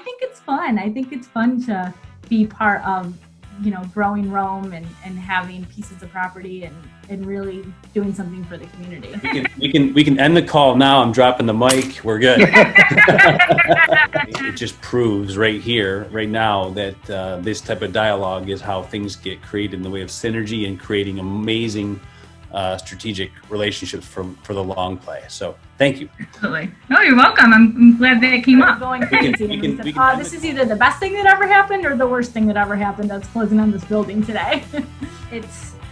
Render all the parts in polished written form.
think it's fun. I think it's fun to be part of, growing Rome and having pieces of property and really doing something for the community. We can end the call now. I'm dropping the mic. We're good. It just proves right here, right now, that this type of dialogue is how things get created in the way of synergy and creating amazing strategic relationships for the long play. So thank you. Absolutely. No, you're welcome. I'm glad that it came up. Going crazy. This is either the best thing that ever happened or the worst thing that ever happened that's closing on this building today.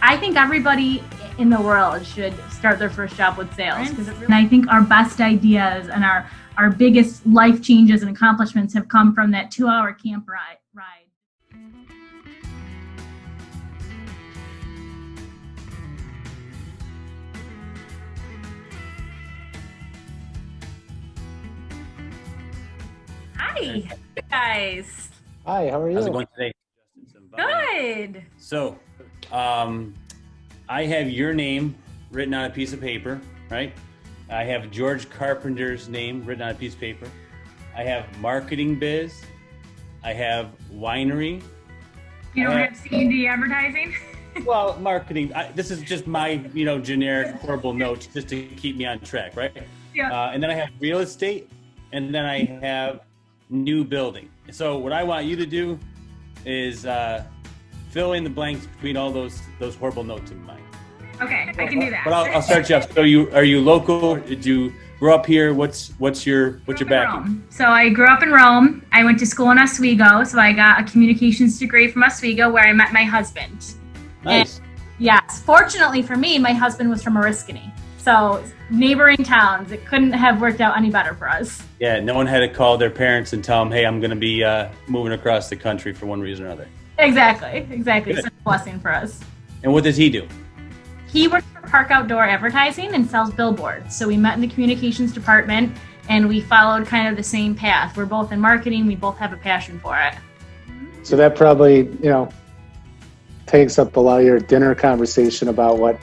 I think everybody in the world should start their first job with sales. And I think our best ideas and our biggest life changes and accomplishments have come from that 2-hour camp ride. Hi, guys. Hi, how are you? How's it going today? Good. So, I have your name written on a piece of paper, right? I have George Carpenter's name written on a piece of paper. I have Marketing Biz. I have Winery. You don't have C&D advertising? Well, marketing. This is just my, generic horrible notes just to keep me on track, right? Yeah. And then I have real estate, and then I have new building. So what I want you to do is fill in the blanks between all those horrible notes of mine. Okay, I can do that. But I'll start you off. So are you local? Did you grow up here? What's your background? So I grew up in Rome. I went to school in Oswego. So I got a communications degree from Oswego, where I met my husband. Nice. And, yes. Fortunately for me, my husband was from Oriskany. So neighboring towns, it couldn't have worked out any better for us. Yeah, no one had to call their parents and tell them, hey, I'm going to be moving across the country for one reason or another. Exactly. Good. It's a blessing for us. And what does he do? He works for Park Outdoor Advertising and sells billboards. So we met in the communications department and we followed kind of the same path. We're both in marketing. We both have a passion for it. So that probably, takes up a lot of your dinner conversation about what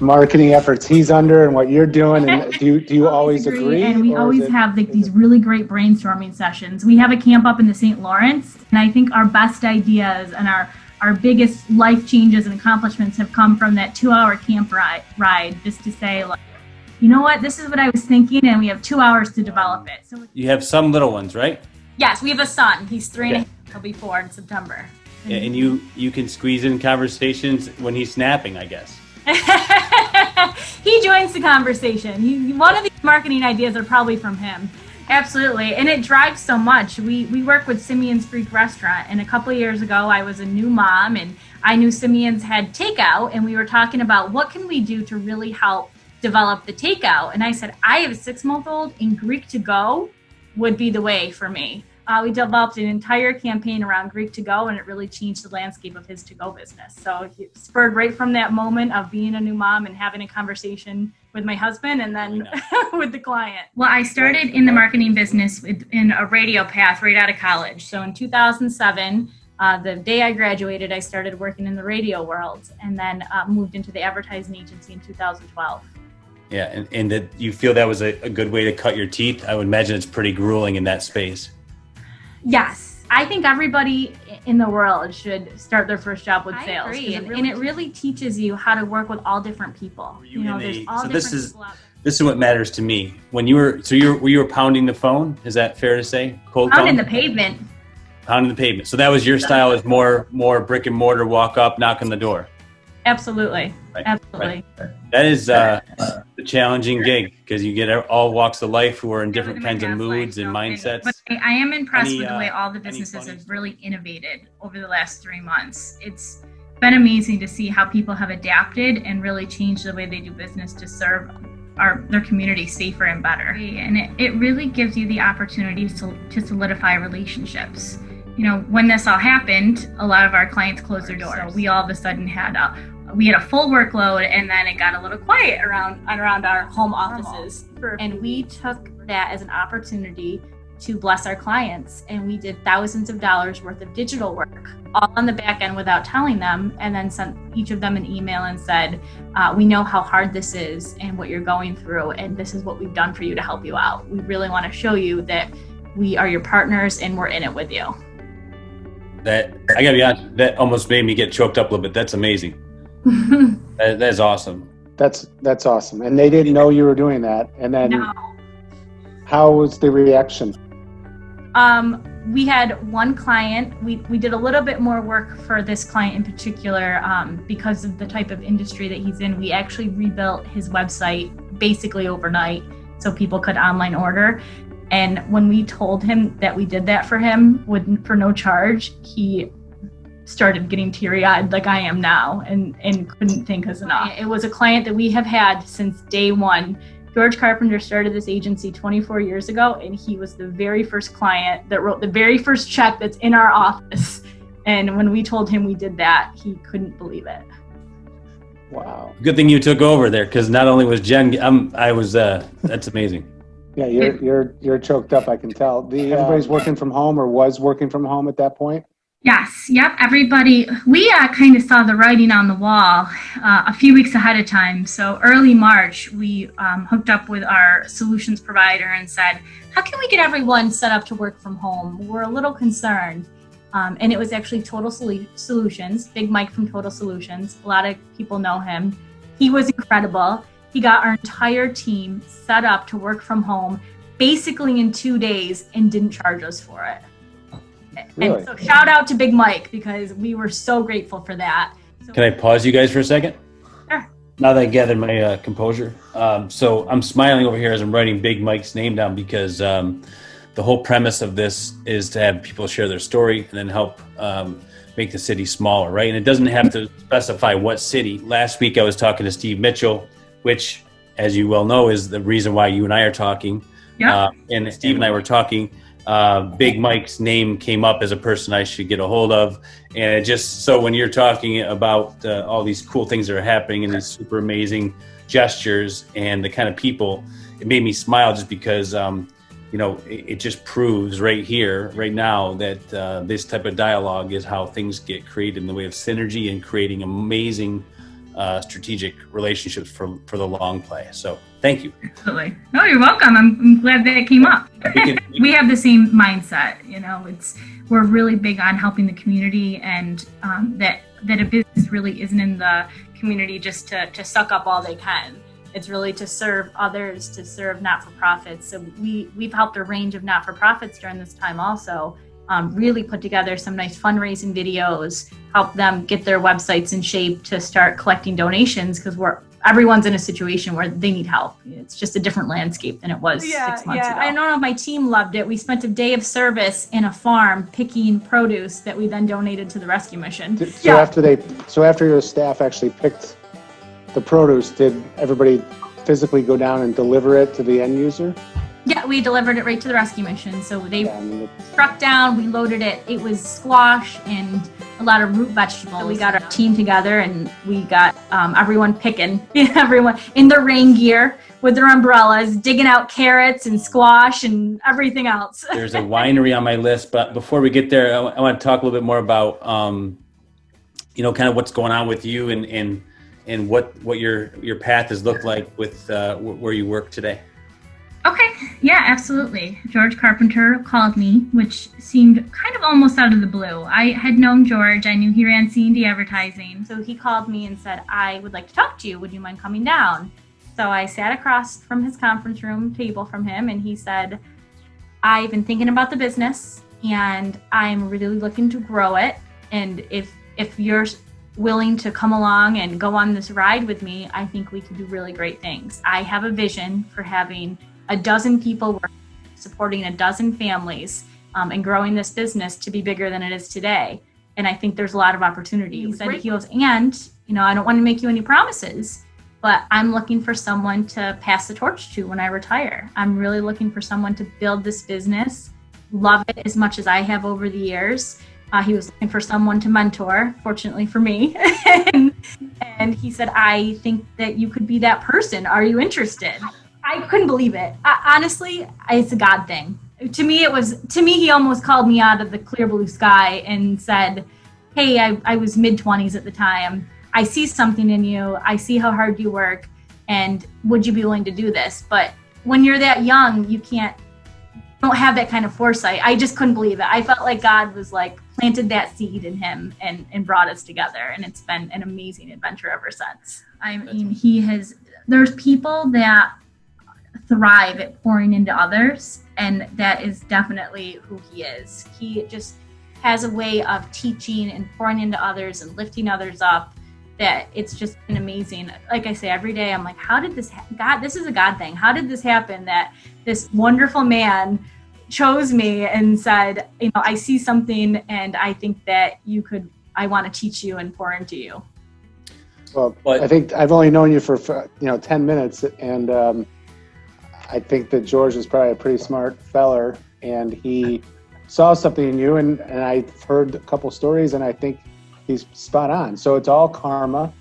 marketing efforts he's under and what you're doing. And do you always agree? And we always have these really great brainstorming sessions. We have a camp up in the St. Lawrence, and I think our best ideas and our biggest life changes and accomplishments have come from that 2-hour camp ride, just to say, like, you know what, this is what I was thinking, and we have 2 hours to develop it. So you have some little ones, right? Yes, we have a son. He's 3 and a half. He'll be 4 in September. Yeah, and you can squeeze in conversations when he's napping, I guess. He joins the conversation. One of these marketing ideas are probably from him. Absolutely. And it drives so much. We work with Simeon's Greek Restaurant. And a couple of years ago, I was a new mom and I knew Simeon's had takeout. And we were talking about what can we do to really help develop the takeout. And I said, I have a 6-month-old and Greek to go would be the way for me. We developed an entire campaign around Greek to go, and it really changed the landscape of his to-go business. So it spurred right from that moment of being a new mom and having a conversation with my husband and then with the client. Well, I started in the marketing business in a radio path right out of college. So in 2007, the day I graduated, I started working in the radio world and then moved into the advertising agency in 2012. Yeah, and that you feel that was a good way to cut your teeth? I would imagine it's pretty grueling in that space. Yes. I think everybody in the world should start their first job with sales. I agree. And it really teaches you how to work with all different people. This is what matters to me. When you were pounding the phone, is that fair to say? Cold pounding phone? the pavement. Pounding the pavement. So that was your style, is more brick and mortar, walk up, knock on the door. Absolutely. Right. Absolutely. Right. That is the challenging gig, because you get all walks of life who are in different kinds of moods and mindsets. But I am impressed with the way all the businesses have really innovated over the last 3 months. It's been amazing to see how people have adapted and really changed the way they do business to serve their community safer and better. And it really gives you the opportunity to solidify relationships. When this all happened, a lot of our clients closed their doors. So we all of a sudden had a full workload, and then it got a little quiet around our home offices. And we took that as an opportunity to bless our clients. And we did thousands of dollars worth of digital work, all on the back end without telling them, and then sent each of them an email and said, we know how hard this is and what you're going through, and this is what we've done for you to help you out. We really want to show you that We are your partners and we're in it with you. That, I gotta be honest, that almost made me get choked up a little bit. That's amazing. That's awesome. That's awesome. And they didn't know you were doing that. And then No. how was the reaction? We had one client, we did a little bit more work for this client in particular because of the type of industry that he's in. We actually rebuilt his website basically overnight so people could online order. And when we told him that we did that for him for no charge, he started getting teary-eyed like I am now and couldn't thank us enough. It was a client that we have had since day one. George Carpenter started this agency 24 years ago, and he was the very first client that wrote the very first check that's in our office. And when we told him we did that, he couldn't believe it. Wow. Good thing you took over there, because not only was Jen, that's amazing. Yeah, you're choked up, I can tell. Everybody's working from home or was working from home at that point? Yes, yep, everybody. We kind of saw the writing on the wall a few weeks ahead of time. So early March, we hooked up with our solutions provider and said, how can we get everyone set up to work from home? We're a little concerned. And it was actually Total Solutions, Big Mike from Total Solutions. A lot of people know him. He was incredible. He got our entire team set up to work from home basically in 2 days and didn't charge us for it. Really? And so shout out to Big Mike because we were so grateful for that. Can I pause you guys for a second? Sure. Now that I gathered my composure. So I'm smiling over here as I'm writing Big Mike's name down because the whole premise of this is to have people share their story and then help make the city smaller, right? And it doesn't have to specify what city. Last week I was talking to Steve Mitchell, which, as you well know, is the reason why you and I are talking. Yeah. And Steve and I were talking. Big Mike's name came up as a person I should get a hold of. And it just, so when you're talking about all these cool things that are happening and these super amazing gestures and the kind of people, it made me smile just because, it just proves right here, right now, that this type of dialogue is how things get created in the way of synergy and creating amazing strategic relationships for the long play. So thank you. Absolutely. No, you're welcome. I'm glad that it came up. We have the same mindset. We're really big on helping the community, and that a business really isn't in the community just to suck up all they can. It's really to serve others, to serve not-for-profits. So we've helped a range of not-for-profits during this time also. Really put together some nice fundraising videos, help them get their websites in shape to start collecting donations because everyone's in a situation where they need help. It's just a different landscape than it was 6 months ago. I don't know if my team loved it. We spent a day of service in a farm picking produce that we then donated to the rescue mission. So after your staff actually picked the produce, did everybody physically go down and deliver it to the end user? Yeah, we delivered it right to the rescue mission. So they struck down, we loaded it. It was squash and a lot of root vegetables. So we got our team together and we got everyone picking, everyone in their rain gear with their umbrellas, digging out carrots and squash and everything else. There's a winery on my list, but before we get there, I want to talk a little bit more about, kind of what's going on with you and what your path has looked like with where you work today. Okay, yeah, absolutely. George Carpenter called me, which seemed kind of almost out of the blue. I had known George. I knew he ran C&D advertising. So he called me and said, I would like to talk to you. Would you mind coming down? So I sat across from his conference room table from him, and he said, I've been thinking about the business, and I'm really looking to grow it. And if you're willing to come along and go on this ride with me, I think we could do really great things. I have a vision for having a dozen people supporting a dozen families and growing this business to be bigger than it is today. And I think there's a lot of opportunities. And he goes, I don't want to make you any promises, but I'm looking for someone to pass the torch to when I retire. I'm really looking for someone to build this business, love it as much as I have over the years. He was looking for someone to mentor, fortunately for me. and he said, I think that you could be that person. Are you interested? I couldn't believe it. Honestly, it's a God thing. To me, he almost called me out of the clear blue sky and said, hey, I was mid-20s at the time. I see something in you. I see how hard you work. And would you be willing to do this? But when you're that young, you can't don't have that kind of foresight. I just couldn't believe it. I felt like God was like planted that seed in him and brought us together. And it's been an amazing adventure ever since. I mean, there's people that thrive at pouring into others, and that is definitely who he is. He just has a way of teaching and pouring into others and lifting others up that it's just been amazing. Like I say, every day I'm like, how did this God, this is a God thing. How did this happen that this wonderful man chose me and said, I see something and I think that I want to teach you and pour into you. Well, I think I've only known you for 10 minutes, and I think that George is probably a pretty smart feller, and he saw something in you, and I've heard a couple stories, and I think he's spot on. So it's all karma.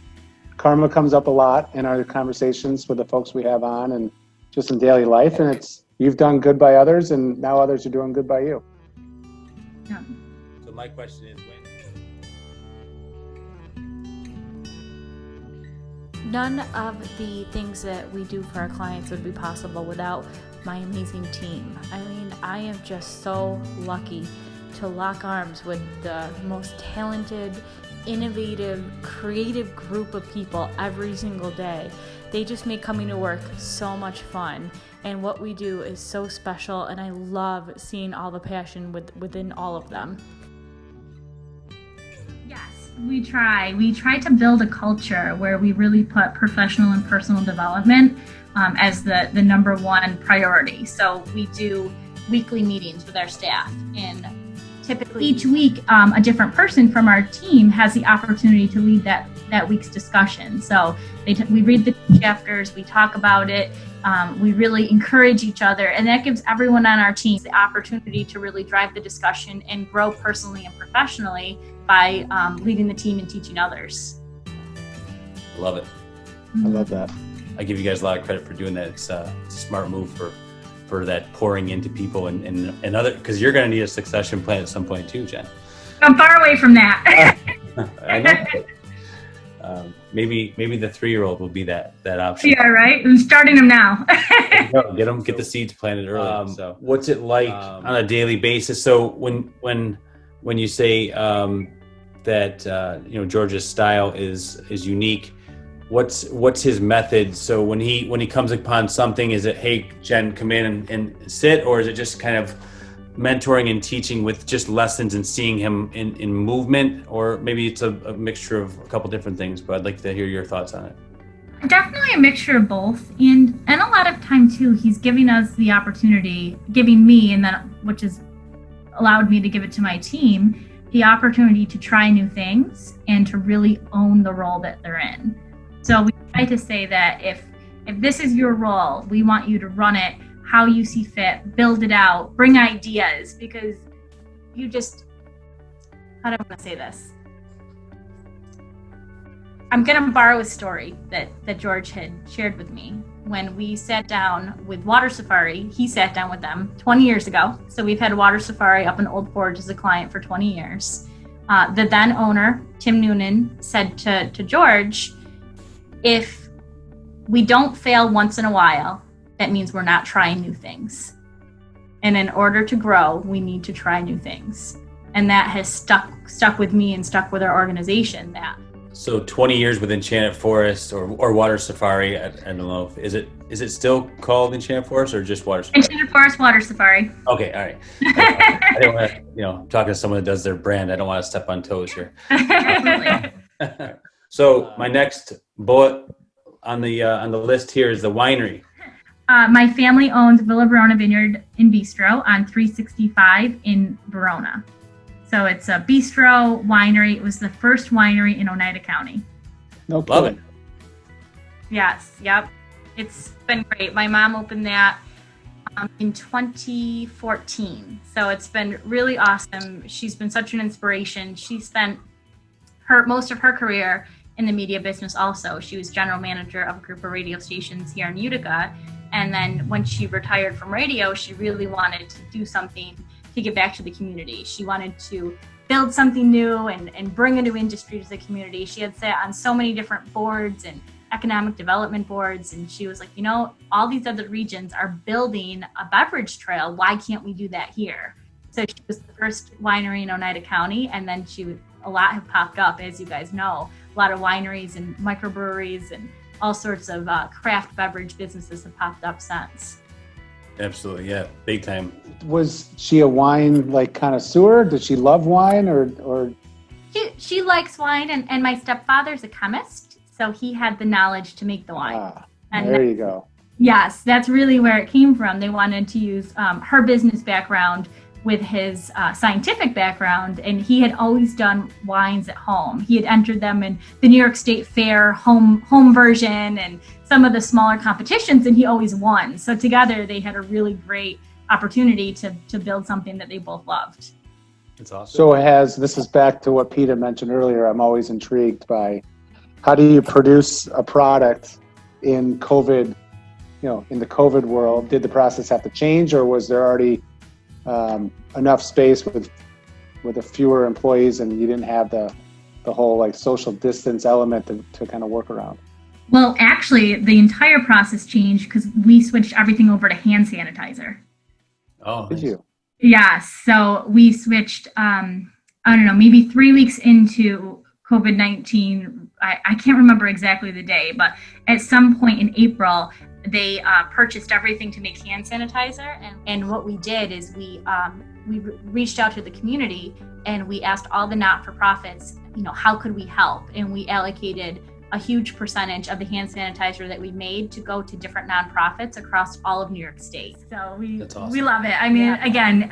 Karma comes up a lot in our conversations with the folks we have on, and just in daily life, and it's you've done good by others, and now others are doing good by you. Yeah. So my question is, None of the things that we do for our clients would be possible without my amazing team. I mean, I am just so lucky to lock arms with the most talented, innovative, creative group of people every single day. They just make coming to work so much fun. And what we do is so special, and I love seeing all the passion within all of them. We try to build a culture where we really put professional and personal development as the number one priority. So we do weekly meetings with our staff, and typically each week a different person from our team has the opportunity to lead that week's discussion. So we read the chapters, we talk about it, we really encourage each other, and that gives everyone on our team the opportunity to really drive the discussion and grow personally and professionally by leading the team and teaching others. Love it. I love that. I give you guys a lot of credit for doing that. It's a smart move for that pouring into people and other, because you're going to need a succession plan at some point too, Jen. I'm far away from that. I know. Maybe the 3-year-old will be that option. Yeah, right. I'm starting them now. Get the seeds planted early. So what's it like on a daily basis? So when you say that George's style is unique, what's his method? So when he comes upon something, is it, hey Jen, come in and sit, or is it just kind of mentoring and teaching with just lessons and seeing him in movement, or maybe it's a mixture of a couple different things? But I'd like to hear your thoughts on it. Definitely a mixture of both, and a lot of time too, he's giving us the opportunity, giving me, and then which has allowed me to give it to my team, the opportunity to try new things and to really own the role that they're in. So we try to say that if this is your role, we want you to run it how you see fit, build it out, bring ideas, because you just, how do I want to say this? I'm going to borrow a story that George had shared with me. When we sat down with Water Safari, he sat down with them 20 years ago. So we've had Water Safari up in Old Forge as a client for 20 years. The then owner, Tim Noonan, said to George, if we don't fail once in a while, that means we're not trying new things. And in order to grow, we need to try new things. And that has stuck with me and stuck with our organization. So 20 years with Enchanted Forest or Water Safari, I don't know, is it still called Enchanted Forest or just Water Safari? Enchanted Forest, Water Safari. Okay, all right. I don't want to, talking to someone that does their brand, I don't want to step on toes here. So my next bullet on the list here is the winery. My family owns Villa Verona Vineyard and Bistro on 365 in Verona. So it's a bistro winery. It was the first winery in Oneida County. No Love it. Yes, yep. It's been great. My mom opened that in 2014. So it's been really awesome. She's been such an inspiration. She spent most of her career in the media business also. She was general manager of a group of radio stations here in Utica. And then when she retired from radio, she really wanted to do something to give back to the community. She wanted to build something new and bring a new industry to the community. She had sat on so many different boards and economic development boards. And she was like, all these other regions are building a beverage trail. Why can't we do that here? So she was the first winery in Oneida County. And then a lot have popped up, as you guys know. A lot of wineries and microbreweries and all sorts of craft beverage businesses have popped up since. Absolutely, yeah, big time. Was she a wine connoisseur? Did she love wine or? She likes wine, and my stepfather's a chemist, so he had the knowledge to make the wine. And there you go. Yes, that's really where it came from. They wanted to use her business background with his scientific background, and he had always done wines at home. He had entered them in the New York State Fair home version and some of the smaller competitions, and he always won. So together they had a really great opportunity to build something that they both loved. That's awesome. So this is back to what Peter mentioned earlier. I'm always intrigued by how do you produce a product in COVID, in the COVID world? Did the process have to change, or was there already enough space with a fewer employees and you didn't have the whole social distance element to kind of work around? Well, actually, the entire process changed because we switched everything over to hand sanitizer. Oh, did you? Yeah, so we switched, maybe 3 weeks into COVID-19. I can't remember exactly the day, but at some point in April, they purchased everything to make hand sanitizer. And what we did is we reached out to the community and we asked all the not-for-profits, how could we help? And we allocated a huge percentage of the hand sanitizer that we made to go to different nonprofits across all of New York State. So we love it. I mean,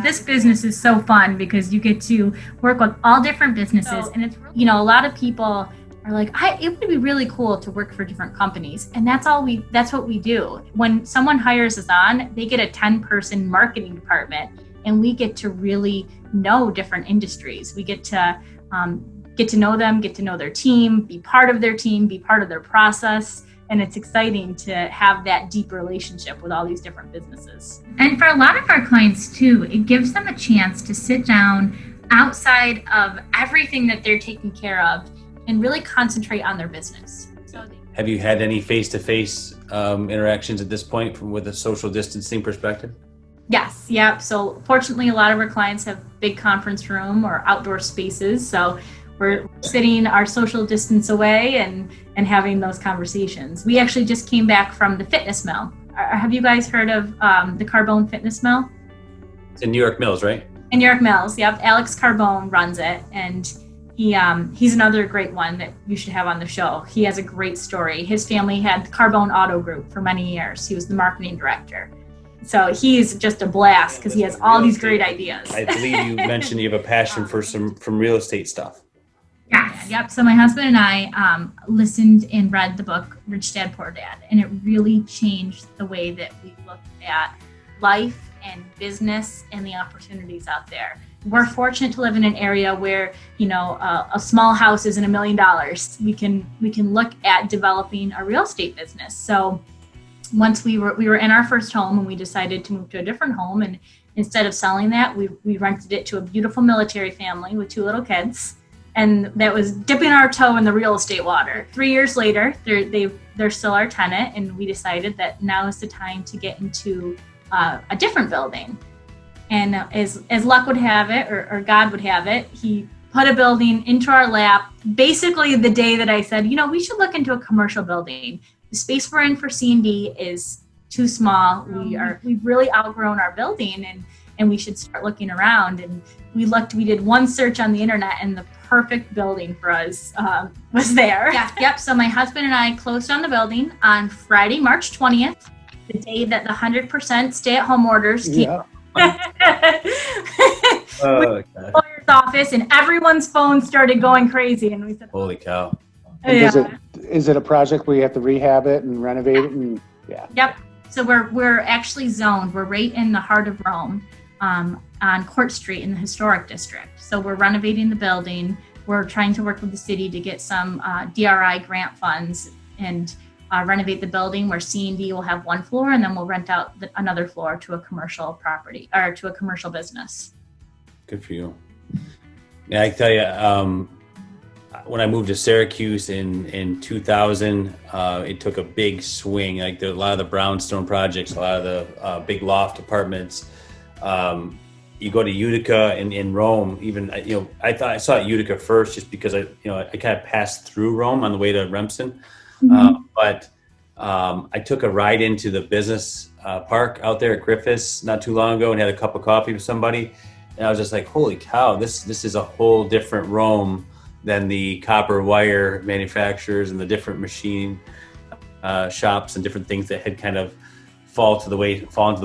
this business is so fun because you get to work with all different businesses, and it's a lot of people are like, it would be really cool to work for different companies, and that's what we do. When someone hires us on, they get a 10-person marketing department, and we get to really know different industries. We get to know them, get to know their team, be part of their team, be part of their process. And it's exciting to have that deep relationship with all these different businesses. And for a lot of our clients too, it gives them a chance to sit down outside of everything that they're taking care of and really concentrate on their business. Have you had any face-to-face interactions at this point with a social distancing perspective? Yes. Yep. So fortunately, a lot of our clients have big conference room or outdoor spaces. So we're sitting our social distance away and having those conversations. We actually just came back from the Fitness Mill. Have you guys heard of the Carbone Fitness Mill? It's in New York Mills, right? In New York Mills, yep. Alex Carbone runs it, and he's another great one that you should have on the show. He has a great story. His family had the Carbone Auto Group for many years. He was the marketing director. So he's just a blast because he has all these great ideas. I believe you mentioned you have a passion for some real estate stuff. Yes. Yep. So my husband and I listened and read the book Rich Dad Poor Dad, and it really changed the way that we look at life and business and the opportunities out there. We're fortunate to live in an area where, a small house isn't $1 million. We can look at developing a real estate business. So once we were in our first home and we decided to move to a different home, and instead of selling that, we rented it to a beautiful military family with 2 little kids. And that was dipping our toe in the real estate water. 3 years later, they're still our tenant, and we decided that now is the time to get into a different building. And as luck would have it, or God would have it, he put a building into our lap. Basically, the day that I said, we should look into a commercial building. The space we're in for C&D is too small. We've really outgrown our building, and we should start looking around. And we did one search on the internet, and the perfect building for us was there. Yeah, yep. So my husband and I closed on the building on Friday, March 20th, the day that the 100% stay-at-home orders came. Yeah. Oh, the lawyer's office, and everyone's phone started going crazy, and we said, holy cow. Is it a project where you have to rehab it and renovate it? And Yep. So we're actually zoned. We're right in the heart of Rome, on Court Street in the historic district. So we're renovating the building. We're trying to work with the city to get some DRI grant funds and renovate the building where C&D will have 1 floor, and then we'll rent out another floor to a commercial property or to a commercial business. Good for you. Yeah, I tell you, when I moved to Syracuse in 2000, it took a big swing. Like a lot of the brownstone projects, a lot of the big loft apartments. You go to Utica in Rome, even, I thought I saw Utica first just because I kind of passed through Rome on the way to Remsen. But I took a ride into the business park out there at Griffiths not too long ago and had a cup of coffee with somebody. And I was just like, holy cow, this is a whole different Rome than the copper wire manufacturers and the different machine shops and different things that had kind of fallen to the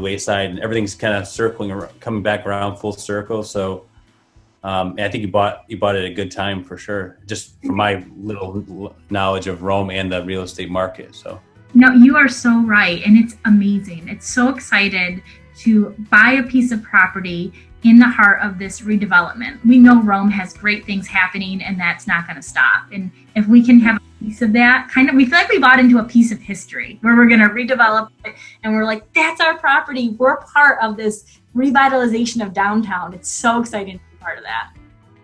wayside, and everything's kind of circling around, coming back around full circle. So I think you bought it at a good time for sure, just from my little knowledge of Rome and the real estate market. So no, you are so right, and it's amazing. It's so excited to buy a piece of property in the heart of this redevelopment. We know Rome has great things happening, and that's not going to stop. And if we can have a piece of that, we feel like we bought into a piece of history where we're going to redevelop it, and we're like, that's our property. We're part of this revitalization of downtown. It's so exciting to be part of that.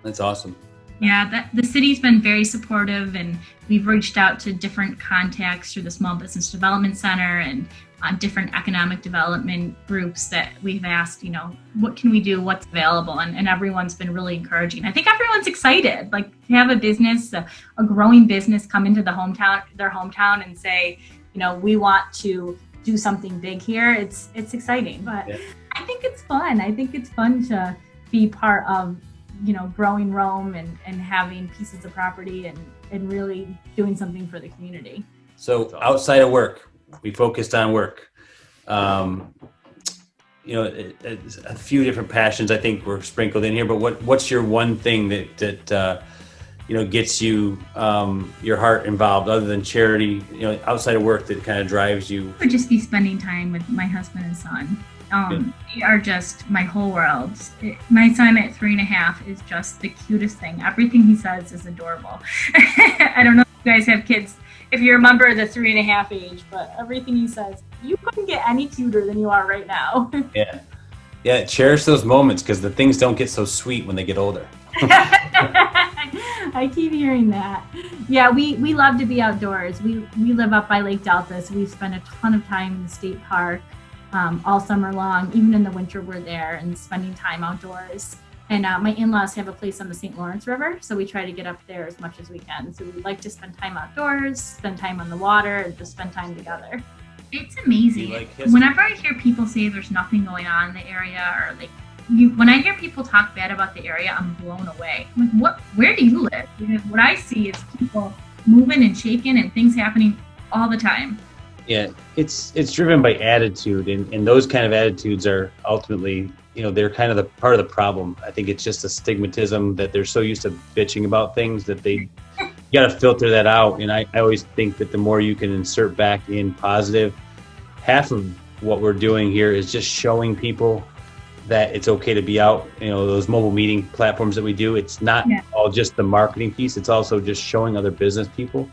That's awesome. Yeah, the city's been very supportive, and we've reached out to different contacts through the Small Business Development Center and different economic development groups that we've asked, what can we do, what's available, and everyone's been really encouraging. I think everyone's excited, like to have a business, a growing business come into their hometown and say, we want to do something big here. It's exciting, but yeah. I think it's fun. I think it's fun to be part of growing Rome and having pieces of property and really doing something for the community. So outside of work, we focused on work. A few different passions I think were sprinkled in here, but what's your one thing that gets you your heart involved other than charity, outside of work, that kind of drives you? I would just be spending time with my husband and son. They are just my whole world. My son at 3.5 is just the cutest thing. Everything he says is adorable. I don't know if you guys have kids, if you remember the 3.5 age, but everything he says, you couldn't get any cuter than you are right now. Yeah. Cherish those moments, because the things don't get so sweet when they get older. I keep hearing that. Yeah, we love to be outdoors. We live up by Lake Delta, so we spend a ton of time in the state park. All summer long. Even in the winter, we're there and spending time outdoors. And my in-laws have a place on the St. Lawrence River, so we try to get up there as much as we can. So we like to spend time outdoors, spend time on the water, and just spend time together. It's amazing. Whenever I hear people say there's nothing going on in the area, or when I hear people talk bad about the area, I'm blown away. I'm like, where do you live? Because what I see is people moving and shaking and things happening all the time. Yeah, it's driven by attitude, and those kind of attitudes are ultimately, they're kind of the part of the problem. I think it's just a stigmatism that they're so used to bitching about things that you got to filter that out. And I always think that the more you can insert back in positive, half of what we're doing here is just showing people that it's okay to be out. Those mobile meeting platforms that we do, it's not all just the marketing piece. It's also just showing other business people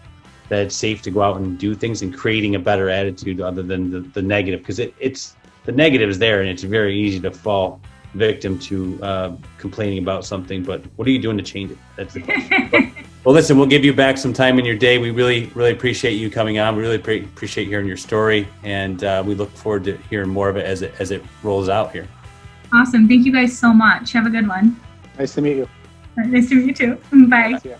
that it's safe to go out and do things, and creating a better attitude other than the negative, because it's the negative is there, and it's very easy to fall victim to complaining about something. But what are you doing to change it? That's the question. Well, listen, we'll give you back some time in your day. We really, really appreciate you coming on. We really appreciate hearing your story, and we look forward to hearing more of it as it rolls out here. Awesome. Thank you guys so much. Have a good one. Nice to meet you. Nice to meet you too. Bye. Yeah.